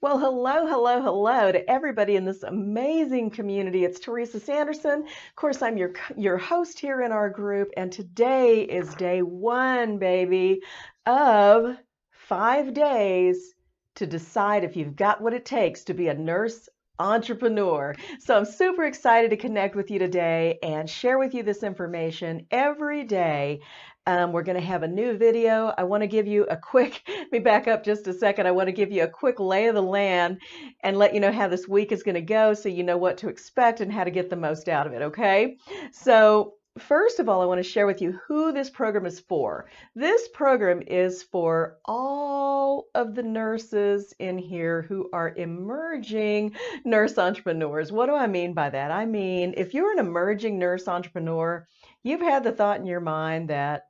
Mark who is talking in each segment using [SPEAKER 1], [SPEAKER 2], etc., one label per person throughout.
[SPEAKER 1] Well, hello, hello, hello to everybody in this amazing community. It's Teresa Sanderson. Of course, I'm your host here in our group, and today is day one, baby, of 5 days to decide if you've got what it takes to be a nurse entrepreneur. So I'm super excited to connect with you today and share with you this information every day. We're going to have a new video. I want to give you a quick, let me back up just a second. I want to give you a quick lay of the land and let you know how this week is going to go so you know what to expect and how to get the most out of it, okay? So first of all, I want to share with you who this program is for. This program is for all of the nurses in here who are emerging nurse entrepreneurs. What do I mean by that? I mean, if you're an emerging nurse entrepreneur, you've had the thought in your mind that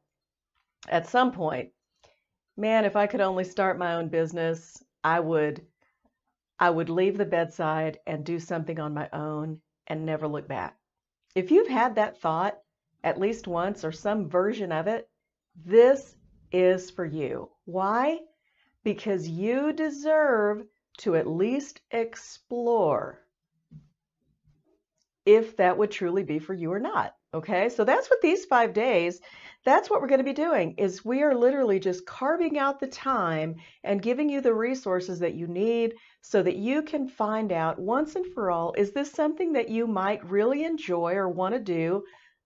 [SPEAKER 1] at some point, man, if I could only start my own business, I would leave the bedside and do something on my own and never look back. If you've had that thought at least once or some version of it, this is for you. Why? Because you deserve to at least explore if that would truly be for you or not. Okay, so that's what these 5 days, that's what we're going to be doing, is we are literally just carving out the time and giving you the resources that you need so that you can find out once and for all, is this something that you might really enjoy or want to do?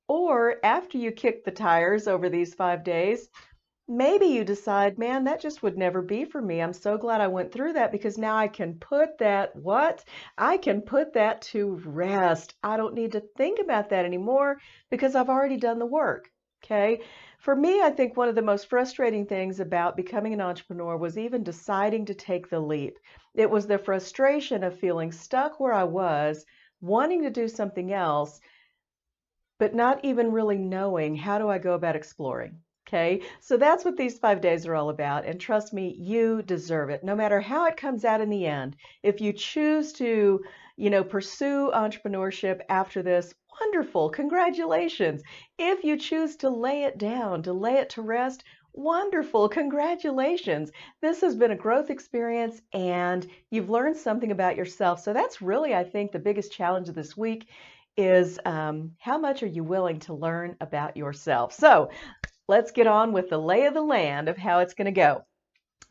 [SPEAKER 1] Or after you kick the tires over these 5 days, maybe you decide, man, that just would never be for me. I'm so glad I went through that because now I can put that, I can put that to rest. I don't need to think about that anymore because I've already done the work, okay? For me, I think one of the most frustrating things about becoming an entrepreneur was even deciding to take the leap. It was the frustration of feeling stuck where I was, wanting to do something else, but not even really knowing how do I go about exploring. Okay, so that's what these 5 days are all about. And trust me, you deserve it. No matter how it comes out in the end, if you choose to, pursue entrepreneurship after this, wonderful, congratulations. If you choose to lay it down, to lay it to rest, wonderful, congratulations. This has been a growth experience and you've learned something about yourself. So that's really, I think, the biggest challenge of this week is how much are you willing to learn about yourself? So let's get on with the lay of the land of how it's going to go.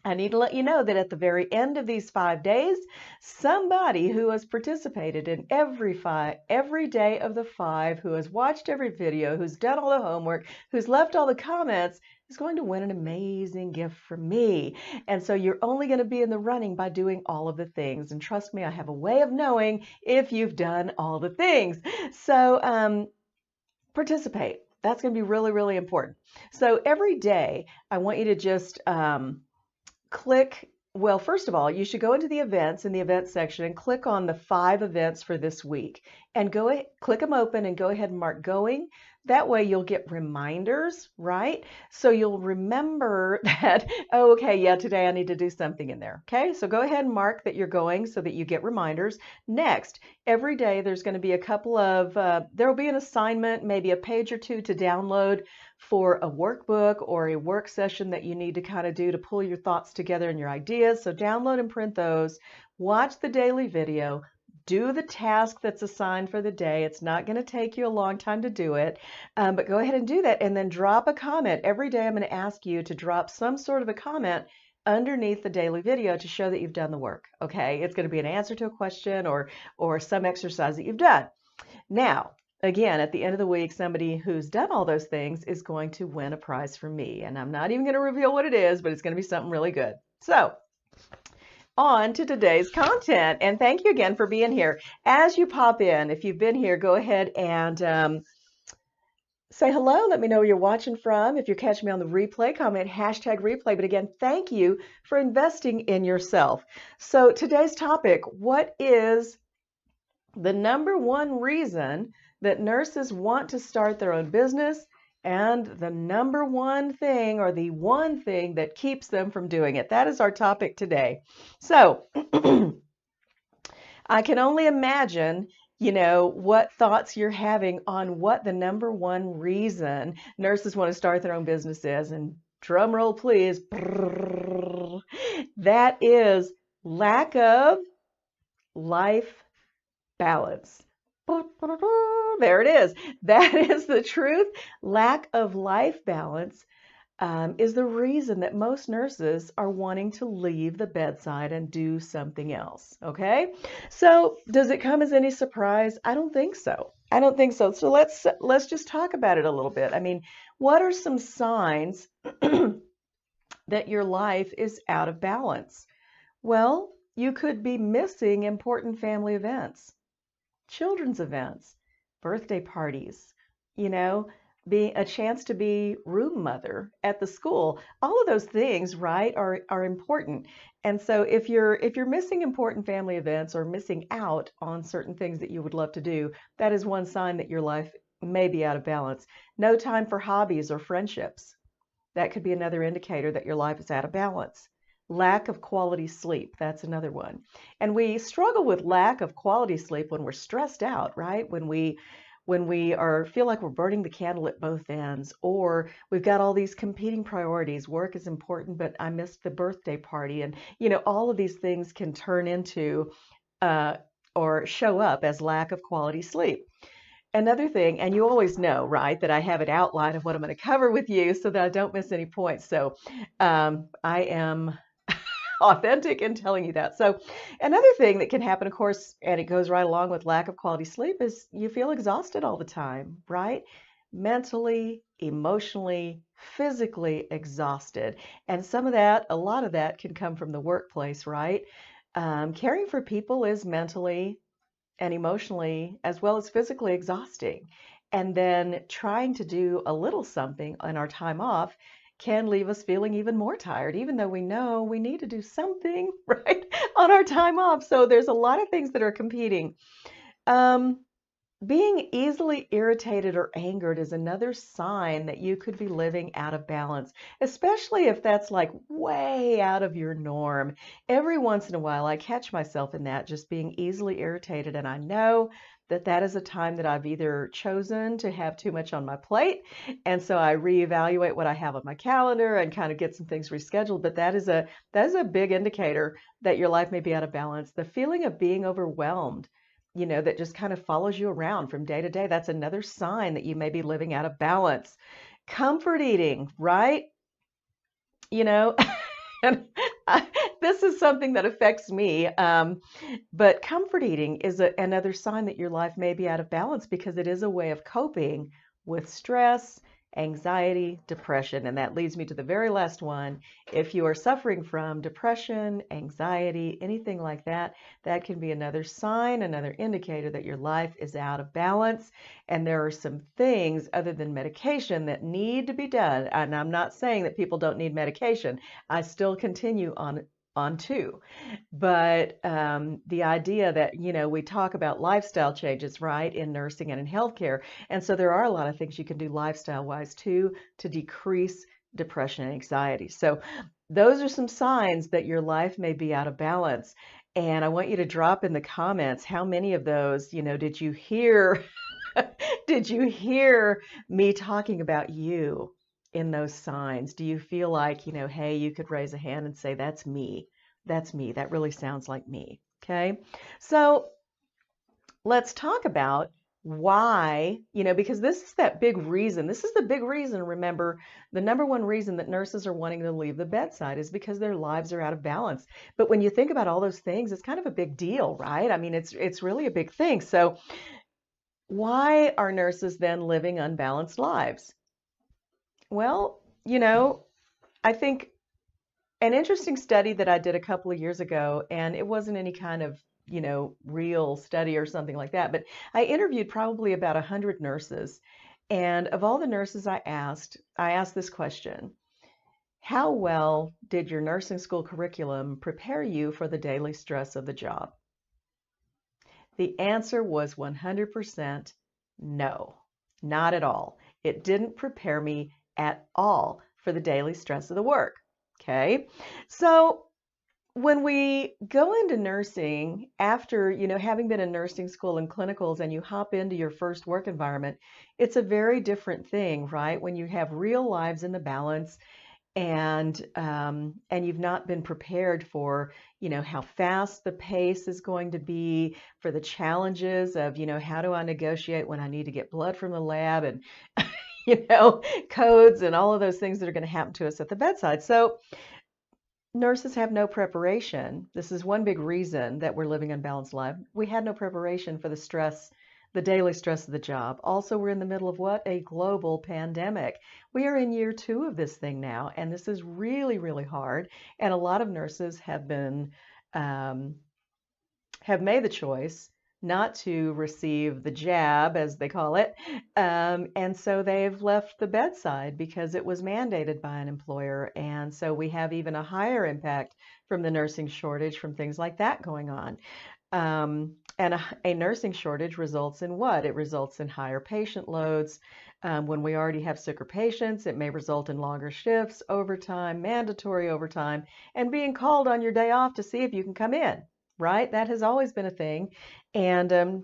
[SPEAKER 1] I need to let you know that at the very end of these 5 days, somebody who has participated in every day of the 5, who has watched every video, who's done all the homework, who's left all the comments, is going to win an amazing gift from me. And so you're only going to be in the running by doing all of the things. And trust me, I have a way of knowing if you've done all the things. So participate. That's going to be really, really important. So every day, I want you to just click. Well, first of all, you should go into the events in the events section and click on the 5 events for this week and click them open and go ahead and mark going. That way you'll get reminders, right? So you'll remember that, oh, okay, yeah, today I need to do something in there. Okay, so go ahead and mark that you're going so that you get reminders. Next, every day there's going to be a couple of, there'll be an assignment, maybe a page or two to download for a workbook or a work session that you need to kind of do to pull your thoughts together and your ideas. So download and print those, watch the daily video, do the task that's assigned for the day. It's not going to take you a long time to do it, but go ahead and do that and then drop a comment. Every day I'm going to ask you to drop some sort of a comment underneath the daily video to show that you've done the work, okay? It's going to be an answer to a question or some exercise that you've done. Now, again, at the end of the week, somebody who's done all those things is going to win a prize from me, and I'm not even going to reveal what it is, but it's going to be something really good. So, on to today's content, and thank you again for being here. As you pop in, if you've been here, go ahead and say hello. Let me know where you're watching from. If you're catching me on the replay, comment #replay. But again, thank you for investing in yourself. So today's topic, what is the number one reason that nurses want to start their own business, and the number one thing or the one thing that keeps them from doing it? That is our topic today. So I can only imagine, what thoughts you're having on what the number one reason nurses want to start their own business is. And drum roll, please. That is Lack of life balance. There it is. That is the truth. Lack of life balance is the reason that most nurses are wanting to leave the bedside and do something else. Okay, so does it come as any surprise? I don't think so. I don't think so. So let's just talk about it a little bit. I mean, what are some signs that your life is out of balance? Well, you could be missing important family events, children's events, birthday parties, you know, being a chance to be room mother at the school. All of those things, right, are important. And so if you're missing important family events or missing out on certain things that you would love to do, that is one sign that your life may be out of balance. No time for hobbies or friendships. That could be another indicator that your life is out of balance. Lack of quality sleep, that's another one. And we struggle with lack of quality sleep when we're stressed out, right? When we are feel like we're burning the candle at both ends, or we've got all these competing priorities. Work is important, but I missed the birthday party, and all of these things can turn into uh, or show up as lack of quality sleep. Another thing, and you always know, right, that I have an outline of what I'm going to cover with you so that I don't miss any points. So I am authentic in telling you that. So another thing that can happen, of course, and it goes right along with lack of quality sleep, is you feel exhausted all the time, right? Mentally, emotionally, physically exhausted. And some of that, a lot of that can come from the workplace, right? Caring for people is mentally and emotionally as well as physically exhausting. And then trying to do a little something on our time off can leave us feeling even more tired, even though we know we need to do something, right, on our time off. So there's a lot of things that are competing. Um, Being easily irritated or angered is another sign that you could be living out of balance, especially if that's like way out of your norm. Every once in a while, I catch myself in that, just being easily irritated, and I know that that is a time that I've either chosen to have too much on my plate, and so I reevaluate what I have on my calendar and kind of get some things rescheduled. But that is a big indicator that your life may be out of balance. The feeling of being overwhelmed, that just kind of follows you around from day to day. That's another sign that you may be living out of balance. Comfort eating, right? You know, and this is something that affects me. But comfort eating is another sign that your life may be out of balance because it is a way of coping with stress, anxiety, depression. And that leads me to the very last one. If you are suffering from depression, anxiety, anything like that, that can be another sign, another indicator that your life is out of balance. And there are some things other than medication that need to be done. And I'm not saying that people don't need medication. I still continue on too. But the idea that, we talk about lifestyle changes, right, in nursing and in healthcare. And so there are a lot of things you can do lifestyle wise too to decrease depression and anxiety. So those are some signs that your life may be out of balance. And I want you to drop in the comments how many of those, did you hear? Did you hear me talking about you in those signs? Do you feel like, hey, you could raise a hand and say, that's me. That's me. That really sounds like me. Okay. So let's talk about why, because this is that big reason. This is the big reason. Remember, the number one reason that nurses are wanting to leave the bedside is because their lives are out of balance. But when you think about all those things, it's kind of a big deal, right? I mean, it's really a big thing. So why are nurses then living unbalanced lives? Well, I think an interesting study that I did a couple of years ago, and it wasn't any kind of, real study or something like that, but I interviewed probably about 100 nurses. And of all the nurses I asked this question: how well did your nursing school curriculum prepare you for the daily stress of the job? The answer was 100% no, not at all. It didn't prepare me at all for the daily stress of the work. Okay, so when we go into nursing after, having been in nursing school and clinicals and you hop into your first work environment, it's a very different thing, right? When you have real lives in the balance and you've not been prepared for, how fast the pace is going to be, for the challenges of, how do I negotiate when I need to get blood from the lab, and codes and all of those things that are going to happen to us at the bedside. So nurses have no preparation. This is one big reason that we're living unbalanced life. We had no preparation for the stress, the daily stress of the job. Also, we're in the middle of what? A global pandemic. We are in year 2 of this thing now, and this is really, really hard. And a lot of nurses have made the choice not to receive the jab, as they call it, and so they've left the bedside because it was mandated by an employer. And so we have even a higher impact from the nursing shortage, from things like that going on. And a nursing shortage results in what? It results in higher patient loads. When we already have sicker patients, it may result in longer shifts, overtime, mandatory overtime, and being called on your day off to see if you can come in, right? That has always been a thing. And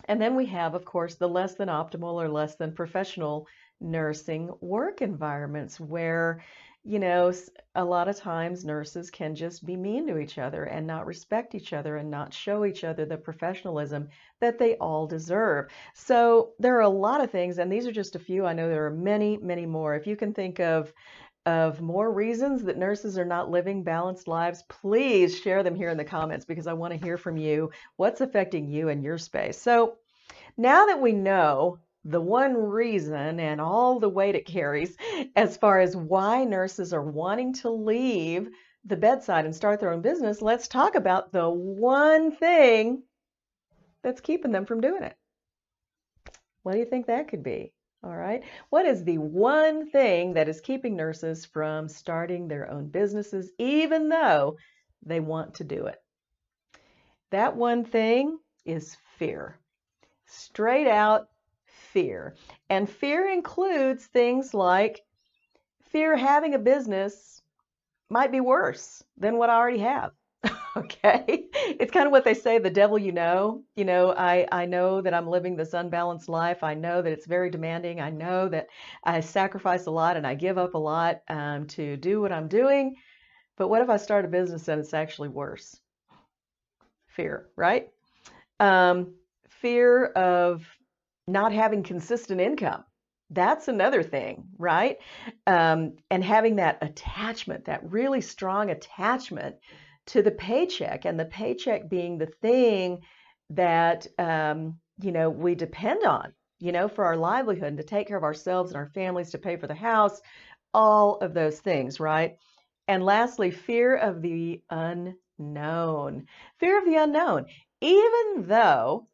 [SPEAKER 1] then we have, of course, the less than optimal or less than professional nursing work environments where, a lot of times nurses can just be mean to each other and not respect each other and not show each other the professionalism that they all deserve. So there are a lot of things, and these are just a few. I know there are many, many more. If you can think of more reasons that nurses are not living balanced lives, please share them here in the comments, because I want to hear from you what's affecting you in your space. So now that we know the one reason and all the weight it carries as far as why nurses are wanting to leave the bedside and start their own business, let's talk about the one thing that's keeping them from doing it. What do you think that could be? All right. What is the one thing that is keeping nurses from starting their own businesses, even though they want to do it? That one thing is fear. Straight out fear. And fear includes things like fear having a business might be worse than what I already have. Okay. It's kind of what they say, the devil you know. I know that I'm living this unbalanced life. I know that it's very demanding. I know that I sacrifice a lot and I give up a lot to do what I'm doing. But what if I start a business and it's actually worse? Fear, right? Fear of not having consistent income. That's another thing, right? And having that attachment, that really strong attachment to the paycheck, and the paycheck being the thing that, we depend on, for our livelihood and to take care of ourselves and our families, to pay for the house, all of those things, right? And lastly, fear of the unknown. Fear of the unknown. Even though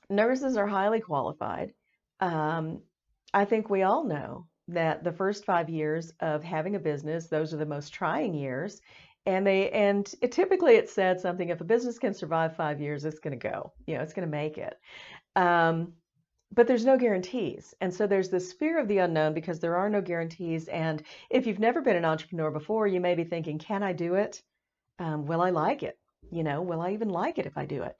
[SPEAKER 1] nurses are highly qualified, I think we all know that the first 5 years of having a business, those are the most trying years. And typically it's said something, if a business can survive 5 years, it's going to go, it's going to make it. But there's no guarantees. And so there's this fear of the unknown because there are no guarantees. And if you've never been an entrepreneur before, you may be thinking, can I do it? Will I like it? Will I even like it if I do it?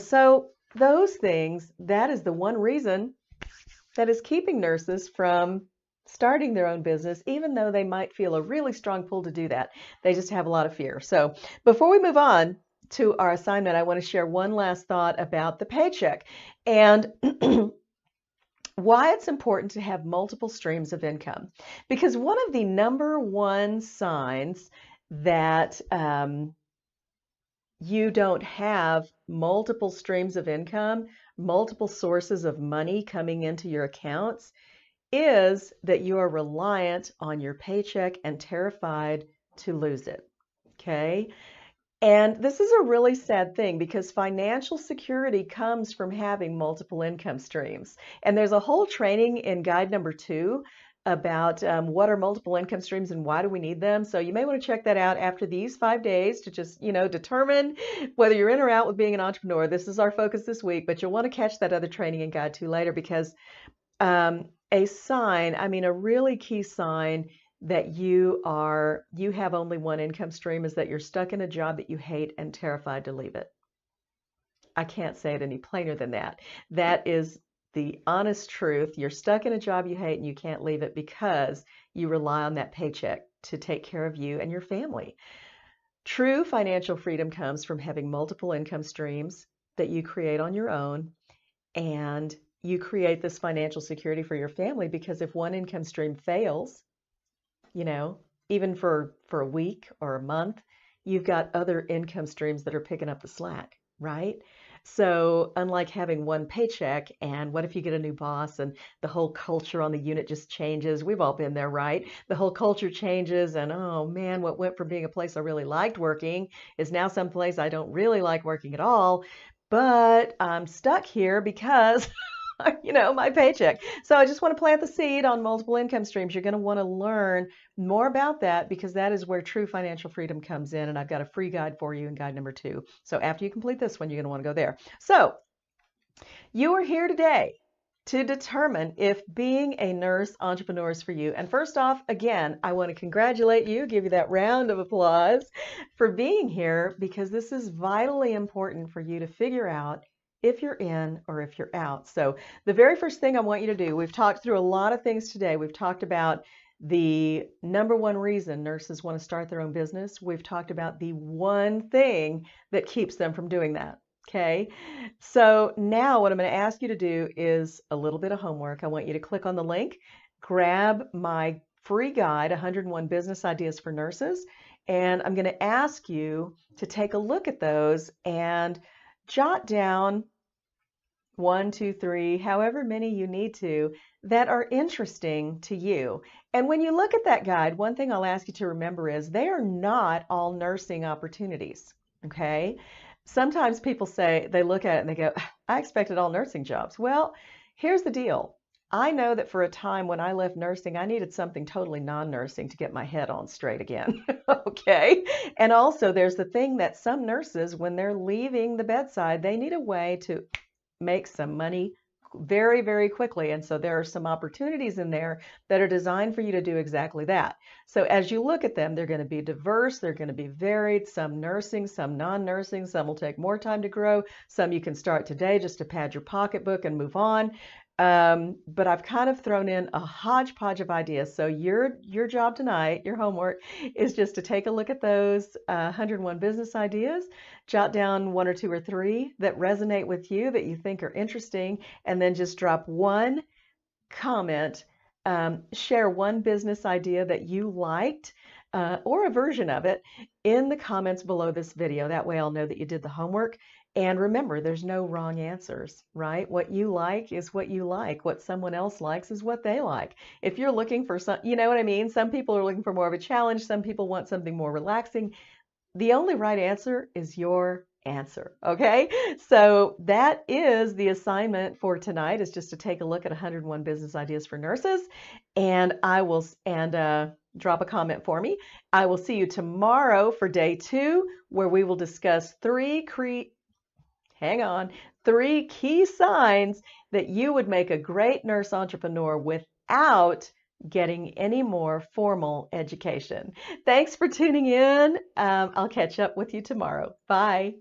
[SPEAKER 1] So those things, that is the one reason that is keeping nurses from starting their own business, even though they might feel a really strong pull to do that. They just have a lot of fear. So before we move on to our assignment, I want to share one last thought about the paycheck and why it's important to have multiple streams of income. Because one of the number one signs that you don't have multiple streams of income, multiple sources of money coming into your accounts, is that you are reliant on your paycheck and terrified to lose it. Okay? And this is a really sad thing because financial security comes from having multiple income streams. And there's a whole training in guide number 2 about what are multiple income streams and why do we need them. So you may want to check that out after these 5 days to just, determine whether you're in or out with being an entrepreneur. This is our focus this week, but you'll want to catch that other training in guide 2 later, because a sign, a really key sign that you have only one income stream is that you're stuck in a job that you hate and terrified to leave it. I can't say it any plainer than that. That is the honest truth. You're stuck in a job you hate and you can't leave it because you rely on that paycheck to take care of you and your family. True financial freedom comes from having multiple income streams that you create on your own, and you create this financial security for your family because if one income stream fails, you know, even for a week or a month, you've got other income streams that are picking up the slack, right? So unlike having one paycheck, and what if you get a new boss and the whole culture on the unit just changes? We've all been there, right? The whole culture changes, and oh man, what went from being a place I really liked working is now someplace I don't really like working at all, but I'm stuck here because my paycheck. So I just want to plant the seed on multiple income streams. You're going to want to learn more about that because that is where true financial freedom comes in. And I've got a free guide for you in guide number 2. So after you complete this one, you're going to want to go there. So you are here today to determine if being a nurse entrepreneur is for you. And first off, again, I want to congratulate you, give you that round of applause for being here because this is vitally important for you to figure out if you're in or if you're out. So the very first thing I want you to do, we've talked through a lot of things today. We've talked about the number one reason nurses want to start their own business. We've talked about the one thing that keeps them from doing that. Okay, so now what I'm going to ask you to do is a little bit of homework. I want you to click on the link, grab my free guide, 101 Business Ideas for Nurses, and I'm going to ask you to take a look at those and jot down 1, 2, 3, however many you need to that are interesting to you. And when you look at that guide, one thing I'll ask you to remember is they are not all nursing opportunities, okay? Sometimes people say, they look at it and they go, I expected all nursing jobs. Well, here's the deal. I know that for a time when I left nursing, I needed something totally non-nursing to get my head on straight again, okay? And also there's the thing that some nurses, when they're leaving the bedside, they need a way to make some money very, very quickly. And so there are some opportunities in there that are designed for you to do exactly that. So as you look at them, they're going to be diverse, they're going to be varied, some nursing, some non-nursing, some will take more time to grow, some you can start today just to pad your pocketbook and move on. But I've kind of thrown in a hodgepodge of ideas. So your job tonight, your homework, is just to take a look at those 101 business ideas, jot down 1 or 2 or 3 that resonate with you, that you think are interesting, and then just drop one comment, share one business idea that you liked, or a version of it in the comments below this video. That way I'll know that you did the homework. And remember, there's no wrong answers, right? What you like is what you like. What someone else likes is what they like. If you're looking for some, you know what I mean? Some people are looking for more of a challenge. Some people want something more relaxing. The only right answer is your answer, okay? So that is the assignment for tonight, is just to take a look at 101 business ideas for nurses. And drop a comment for me. I will see you tomorrow for day 2, where we will discuss 3 key signs that you would make a great nurse entrepreneur without getting any more formal education. Thanks for tuning in. I'll catch up with you tomorrow. Bye.